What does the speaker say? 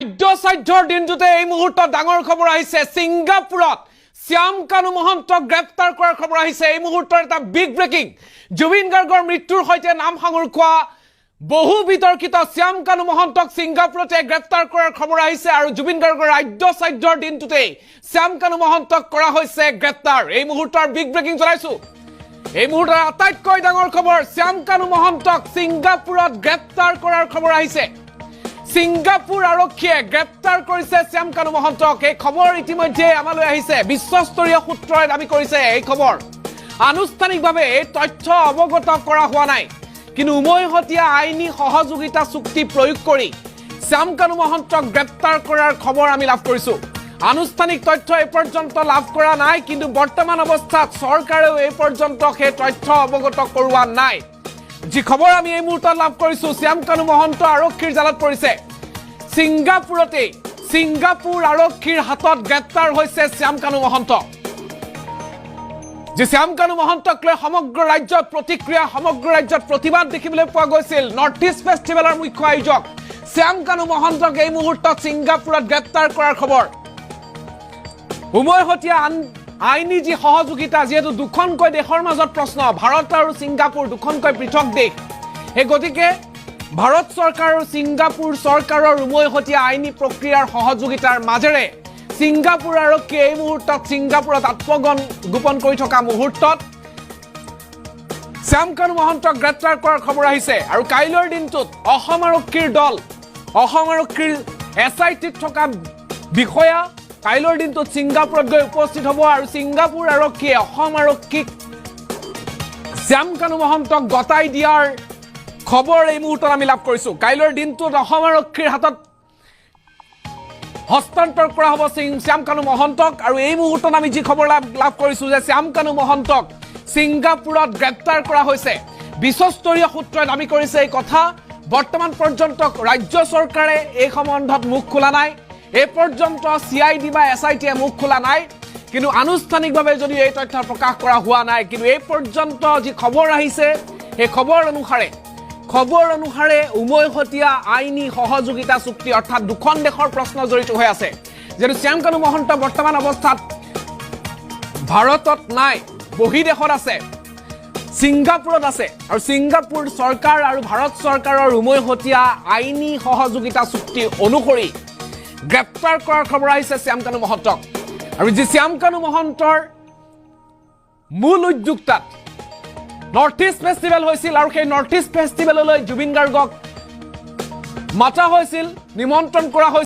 সাধ্যৰ দিনটোতে এই মুহূৰ্তত ডাঙৰ খবৰ আহিছে সিংগাপুৰত শ্যাম কানু মহন্তক গ্ৰেপ্তাৰ কৰাৰ খবৰ আহিছে এই মুহূৰ্তৰ এটা বিগ ব্ৰেকিং জুবিন গাৰ্গৰ মৃত্যুৰ হৈতে নাম সাঙুৰ কোৱা বহু বিতৰ্কিত শ্যাম কানু মহন্তক সিংগাপুৰতে গ্ৰেপ্তাৰ কৰাৰ খবৰ আহিছে আৰু জুবিন গাৰ্গৰ ৰাজ্য সাধ্যৰ দিনটোতে শ্যাম কানু মহন্তক কৰা হৈছে গ্ৰেপ্তাৰ এই মুহূৰ্তৰ বিগ ব্ৰেকিং জনাইছো এই মুহূৰ্তৰ আটাইতকৈ ডাঙৰ খবৰ শ্যাম কানু মহন্তক সিংগাপুৰত গ্ৰেপ্তাৰ কৰাৰ খবৰ আহিছে সিংগাপুৰ আৰক্ষীয়ে গ্ৰেপ্তাৰ কৰিছে শ্যাম কানু মহন্তক এই খবৰ ইতিমধ্যে আমালৈ আহিছে বিশ্বস্তৰীয় সূত্ৰই দাবী কৰিছে এই খবৰ আনুষ্ঠানিকভাৱে এই তথ্য অৱগত কৰা হোৱা নাই কিন্তু উমৈহতীয়া আইনী সহযোগিতা চুক্তি প্ৰয়োগ কৰি শ্যাম কানু মহন্তক গ্ৰেপ্তাৰ কৰাৰ খবৰ আমি লাভ কৰিছো আনুষ্ঠানিক তথ্য এই পৰ্যন্ত লাভ কৰা নাই কিন্তু বৰ্তমান অৱস্থাত চৰকাৰেও এই পৰ্যন্ত সেই তথ্য অৱগত কৰোৱা নাই যি খবৰ আমি এই মুহূৰ্তত লাভ কৰিছো শ্যাম কানু মহন্ত আৰক্ষীৰ জালত পৰিছে সিংগাপুৰতে সিংগাপুৰ আৰক্ষীৰ হাতত গ্ৰেপ্তাৰ হৈছে শ্যাম কানু মহন্ত যে শ্যাম কানু মহন্তক লৈ সমগ্ৰ ৰাজ্যত প্ৰতিক্ৰিয়া সমগ্ৰ ৰাজ্যত প্ৰতিবাদ দেখিবলৈ পোৱা গৈছিল নৰ্থ ইষ্ট ফেষ্টিভেলৰ মুখ্য আয়োজক শ্যাম কানু মহন্তক এই মুহূৰ্তত সিংগাপুৰত গ্ৰেপ্তাৰ কৰাৰ খবৰ উমৈহতীয়া আইনী যি সহযোগিতা যেহেতু দুখনকৈ দেশৰ মাজত প্ৰশ্ন ভাৰত আৰু সিংগাপুৰ দুখনকৈ পৃথক দেশ এই গতিকে ভাৰত চৰকাৰ আৰু সিংগাপুৰ চৰকাৰৰ উমৈহতীয়া আইনী প্ৰক্ৰিয়াৰ সহযোগিতাৰ মাজেৰে সিংগাপুৰ আৰক্ষীয়ে এই মুহূৰ্তত সিংগাপুৰত আত্মগোপন কৰি থকা মুহূৰ্তত শ্যাম কানু মহন্তক গ্ৰেপ্তাৰ কৰাৰ খবৰ আহিছে আৰু কাইলৈৰ দিনটোত অসম আৰক্ষীৰ দল অসম আৰক্ষীৰ এছআইটিত থকা বিষয়া কাইলৈৰ দিনটোত সিংগাপুৰত গৈ উপস্থিত হ'ব আৰু সিংগাপুৰ আৰক্ষীয়ে অসম আৰক্ষীক শ্যাম কানু মহন্তক গতাই দিয়াৰ খবৰ এই মুহূৰ্তত আমি লাভ কৰিছো কাইলৈৰ দিনটোত অসম আৰক্ষীৰ হাতত হস্তান্তৰ কৰা হ'ব শ্যাম কানু মহন্তক আৰু এই মুহূৰ্তত আমি যি খবৰ লাভ কৰিছো যে শ্যাম কানু মহন্তক সিংগাপুৰত গ্ৰেপ্তাৰ কৰা হৈছে বিশ্বস্তৰীয় সূত্ৰই দাবী কৰিছে এই কথা বৰ্তমান পৰ্যন্ত ৰাজ্য চৰকাৰে এই সম্বন্ধত মুখ খোলা নাই এই পৰ্যন্ত সিআইডি বা এছআইটিয়ে মুখ খোলা নাই কিন্তু আনুষ্ঠানিকভাৱে যদি এই তথ্য প্ৰকাশ কৰা হোৱা নাই কিন্তু এই পৰ্যন্ত যি খবৰ আহিছে এই খবৰ অনুসাৰে উমৈহতীয়া আইনী সহযোগিতা চুক্তি অৰ্থাৎ দুখন দেশৰ প্ৰশ্ন জড়িত হৈ আছে যেনে শ্যাম কানু মহন্ত বৰ্তমান অৱস্থাত ভাৰতত নাই বহিদেশত আছে সিংগাপুৰত আছে আৰু সিংগাপুৰ চৰকাৰ আৰু ভাৰত চৰকাৰৰ উমৈহতীয়া আইনী সহযোগিতা চুক্তি অনুসৰি গ্ৰেপ্তাৰ কৰাৰ খবৰ আহিছে শ্যাম কানু মহন্তক আৰু যি শ্যাম কানু মহন্তৰ মূল উদ্যোক্তাত নৰ্থ ইষ্ট ফেষ্টিভেল হৈছিল আৰু সেই নৰ্থ ইষ্ট ফেষ্টিভেললৈ জুবিন গাৰ্গক মাতা হৈছিল নিমন্ত্ৰণ কৰা হৈছিল